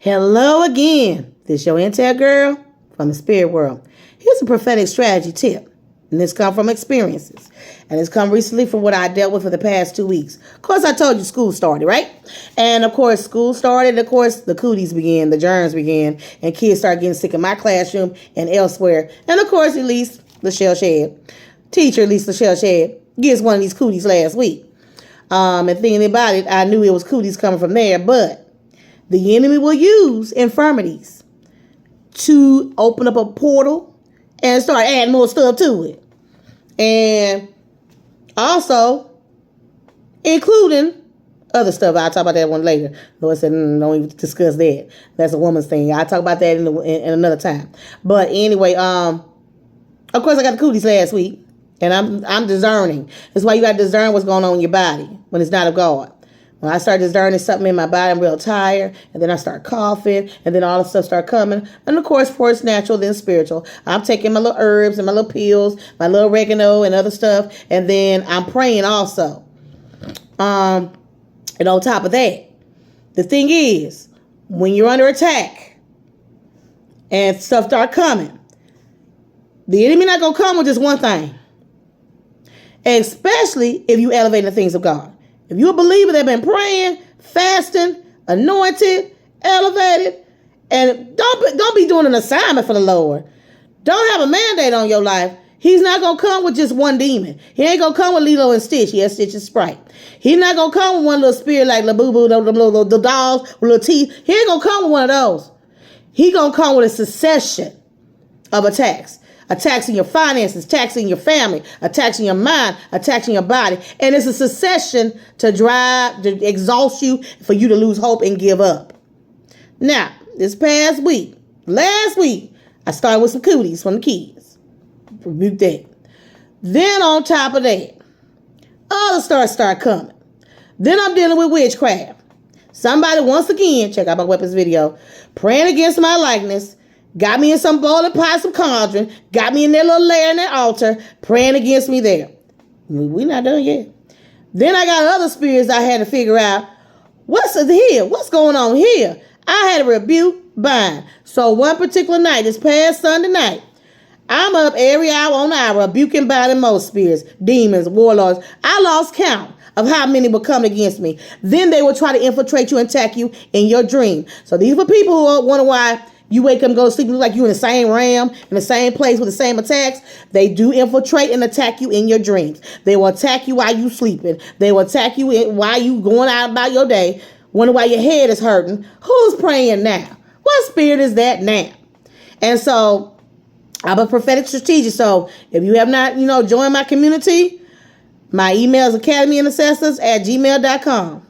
Hello again. This your intel girl from the spirit world. Here's a prophetic strategy tip. And this come from experiences. And it's come recently from what I dealt with for the past 2 weeks. Of course, I told you school started, right? And of course, school started. Of course, the cooties began, the germs began, and kids started getting sick in my classroom and elsewhere. And of course, at least Lachelle Shedd, teacher, at least Lachelle Shedd, gets one of these cooties last week. And thinking about it, I knew it was cooties coming from there, but the enemy will use infirmities to open up a portal and start adding more stuff to it. And also, including other stuff. I'll talk about that one later. Lord said, don't even discuss that. That's a woman's thing. I'll talk about that in another time. But anyway, of course, I got the cooties last week. And I'm discerning. That's why you got to discern what's going on in your body when it's not of God. When I start discerning something in my body, I'm real tired, and then I start coughing, and then all the stuff start coming. And of course, first natural, then spiritual. I'm taking my little herbs and my little pills, my little oregano and other stuff, and then I'm praying also. And on top of that, the thing is, when you're under attack and stuff start coming, the enemy not gonna come with just one thing. Especially if you elevate the things of God. If you're a believer that been praying, fasting, anointed, elevated, and don't be doing an assignment for the Lord. Don't have a mandate on your life. He's not going to come with just one demon. He ain't going to come with Lilo and Stitch. He has Stitch and Sprite. He's not going to come with one little spirit like La Boo Boo, the dolls with little teeth. He ain't going to come with one of those. He going to come with a succession of attacks. Attacks in your finances, attacks in your family, attacks in your mind, attacks in your body. And it's a succession to drive, to exhaust you, for you to lose hope and give up. Now, this past week, last week, I started with some cooties from the kids. Rebuke that. Then on top of that, other stars start coming. Then I'm dealing with witchcraft. Somebody, once again, check out my weapons video, praying against my likeness, got me in some boiling pot, some cauldron, got me in that little lair in that altar, praying against me there. We're not done yet. Then I got other spirits I had to figure out, what's here? What's going on here? I had to rebuke, bind. So one particular night, this past Sunday night, I'm up every hour on the hour, rebuking, binding most spirits, demons, warlords. I lost count of how many were coming against me. Then they will try to infiltrate you and attack you in your dream. So these are people who wonder why you wake up and go to sleep, look like you in the same realm, in the same place with the same attacks. They do infiltrate and attack you in your dreams. They will attack you while you sleeping. They will attack you while you going out about your day, wonder why your head is hurting. Who's praying now? What spirit is that now? And so I'm a prophetic strategist. So if you have not, joined my community, my email is academyintercessors@gmail.com.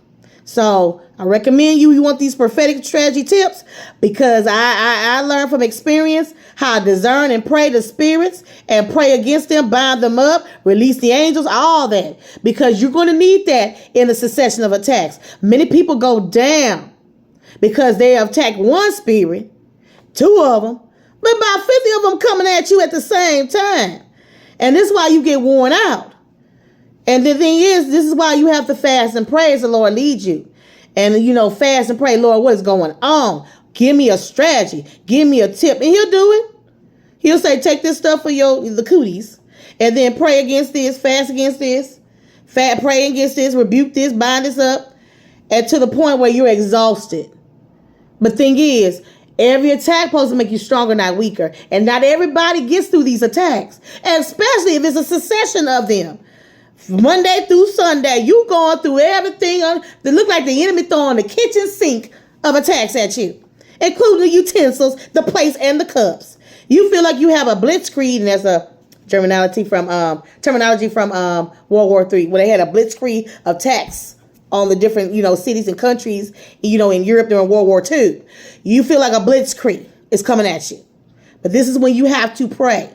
So I recommend you want these prophetic strategy tips, because I learned from experience how to discern and pray the spirits and pray against them, bind them up, release the angels, all that, because you're going to need that in the succession of attacks. Many people go down because they have attacked one spirit, 2 of them, but about 50 of them coming at you at the same time. And this is why you get worn out. And the thing is, this is why you have to fast and pray as the Lord leads you. And, fast and pray, Lord, what is going on? Give me a strategy. Give me a tip. And he'll do it. He'll say, take this stuff for the cooties. And then pray against this, fast against this, pray against this, rebuke this, bind this up. And to the point where you're exhausted. But thing is, every attack supposed to make you stronger, not weaker. And not everybody gets through these attacks. And especially if it's a succession of them. Monday through Sunday, you going through everything that look like the enemy throwing the kitchen sink of attacks at you, including the utensils, the plates, and the cups. You feel like you have a blitzkrieg, and that's a terminology from World War III, where they had a blitzkrieg of attacks on the different cities and countries in Europe during World War II. You feel like a blitzkrieg is coming at you, but this is when you have to pray.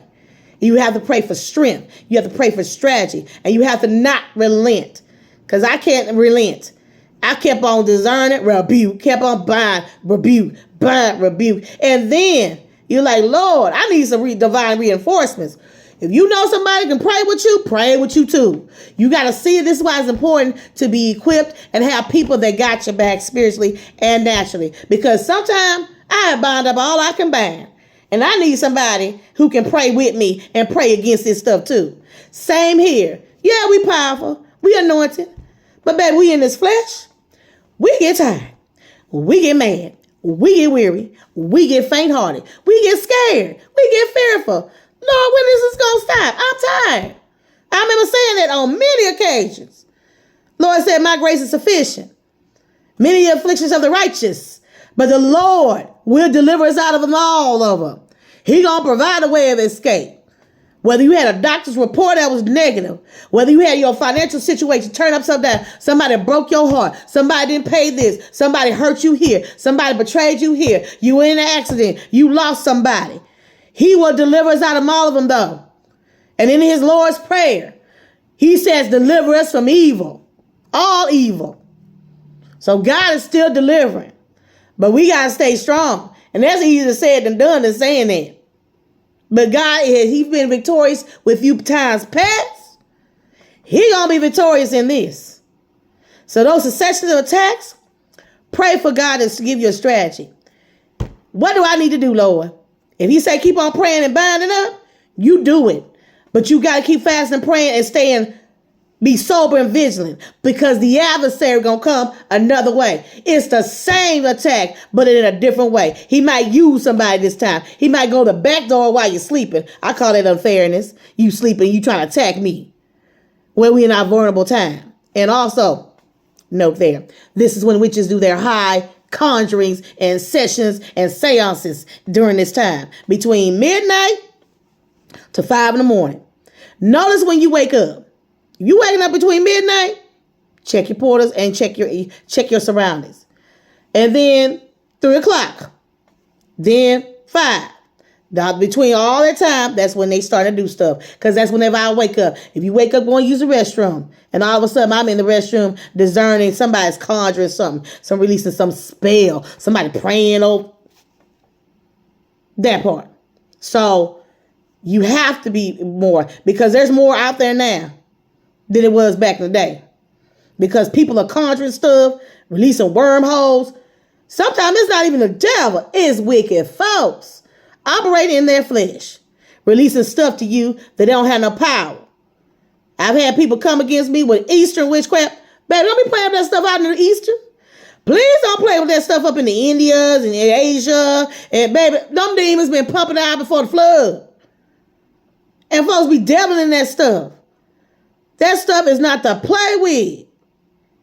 You have to pray for strength. You have to pray for strategy. And you have to not relent. Because I can't relent. I kept on discerning, rebuke, kept on bind, rebuke. And then you're like, Lord, I need some divine reinforcements. If you know somebody can pray with you too. You got to see it. This is why it's important to be equipped and have people that got your back spiritually and naturally. Because sometimes I bind up all I can bind. And I need somebody who can pray with me and pray against this stuff too. Same here. Yeah, we powerful. We anointed. But baby, we in this flesh. We get tired. We get mad. We get weary. We get faint-hearted. We get scared. We get fearful. Lord, when is this going to stop? I'm tired. I remember saying that on many occasions. Lord said, my grace is sufficient. Many afflictions of the righteous, but the Lord will deliver us out of them, all of them. He going to provide a way of escape. Whether you had a doctor's report that was negative, whether you had your financial situation turn upside down, somebody broke your heart, somebody didn't pay this, somebody hurt you here, somebody betrayed you here, you were in an accident, you lost somebody. He will deliver us out of all of them though. And in his Lord's Prayer, he says, deliver us from evil, all evil. So God is still delivering, but we got to stay strong. And that's easier said than done than saying that. But God, he's been victorious with you times past. He's going to be victorious in this. So those successions of attacks, pray for God to give you a strategy. What do I need to do, Lord? If he say keep on praying and binding up, you do it. But you got to keep fasting, praying, and be sober and vigilant, because the adversary going to come another way. It's the same attack, but in a different way. He might use somebody this time. He might go to the back door while you're sleeping. I call that unfairness. You sleeping, you trying to attack me when we in our vulnerable time. And also, note there, this is when witches do their high conjurings and sessions and seances during this time, between midnight to 5 a.m. Notice when you wake up. You waking up between midnight, check your portals and check your surroundings. And then 3 o'clock, then 5. Now, between all that time, that's when they start to do stuff. Because that's whenever I wake up. If you wake up going to use the restroom, and all of a sudden I'm in the restroom discerning somebody's conjuring something, some releasing some spell, somebody praying over that part. So you have to be more, because there's more out there now than it was back in the day. Because people are conjuring stuff, releasing wormholes. Sometimes it's not even the devil. It's wicked folks operating in their flesh, releasing stuff to you that they don't have no power. I've had people come against me with Eastern witchcraft. Baby, don't be playing with that stuff out in the Eastern. Please don't play with that stuff up in the Indias and Asia. And baby, them demons been pumping out before the flood. And folks be dabbling in that stuff. That stuff is not to play with.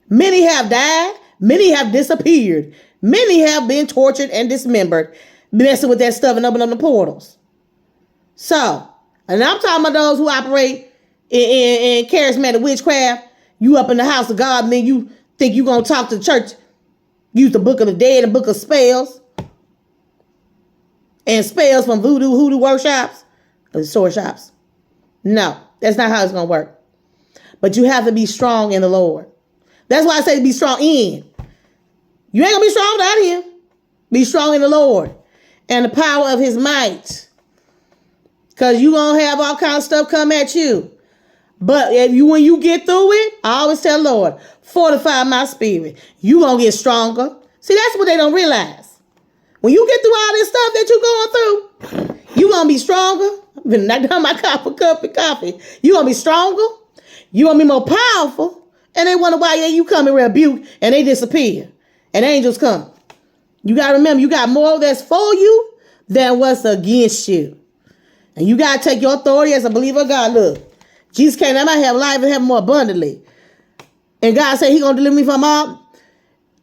Many have died. Many have disappeared. Many have been tortured and dismembered, messing with that stuff and opening up the portals. So, and I'm talking about those who operate in charismatic witchcraft. You up in the house of God, and then you think you're going to talk to the church. Use the book of the dead and book of spells. And spells from hoodoo workshops, or sword shops. No, that's not how it's going to work. But you have to be strong in the Lord. That's why I say be strong in. You ain't going to be strong without him. Be strong in the Lord and the power of his might. Because you're going to have all kinds of stuff come at you. But when you get through it, I always tell the Lord, fortify my spirit. You're going to get stronger. See, that's what they don't realize. When you get through all this stuff that you're going through, you're going to be stronger. I've been not done my cup of coffee. You're going to be stronger. You're going to be more powerful. And they wonder why you come and rebuke and they disappear. And angels come. You got to remember, you got more that's for you than what's against you. And you got to take your authority as a believer of God. Look, Jesus came, I might have life and have more abundantly. And God said he going to deliver me from all.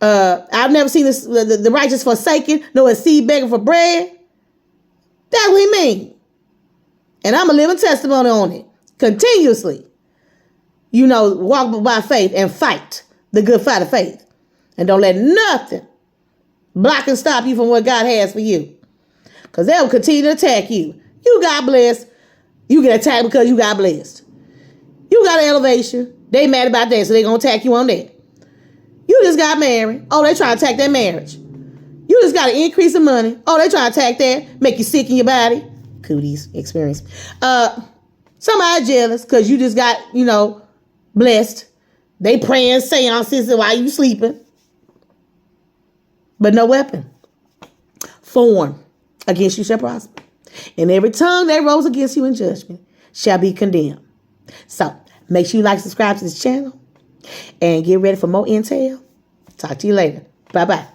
I've never seen this, the righteous forsaken, nor a seed begging for bread. That's what he mean. And I'm a living testimony on it. Continuously. Walk by faith and fight the good fight of faith. And don't let nothing block and stop you from what God has for you. Because they will continue to attack you. You got blessed. You get attacked because you got blessed. You got an elevation. They mad about that, so they going to attack you on that. You just got married. Oh, they trying to attack that marriage. You just got an increase in money. Oh, they trying to attack that. Make you sick in your body. Cooties experience. Somebody jealous because you just got, blessed. They praying seances while you sleeping. But no weapon formed against you shall prosper. And every tongue that rose against you in judgment shall be condemned. So make sure you like, subscribe to this channel, and get ready for more intel. Talk to you later. Bye-bye.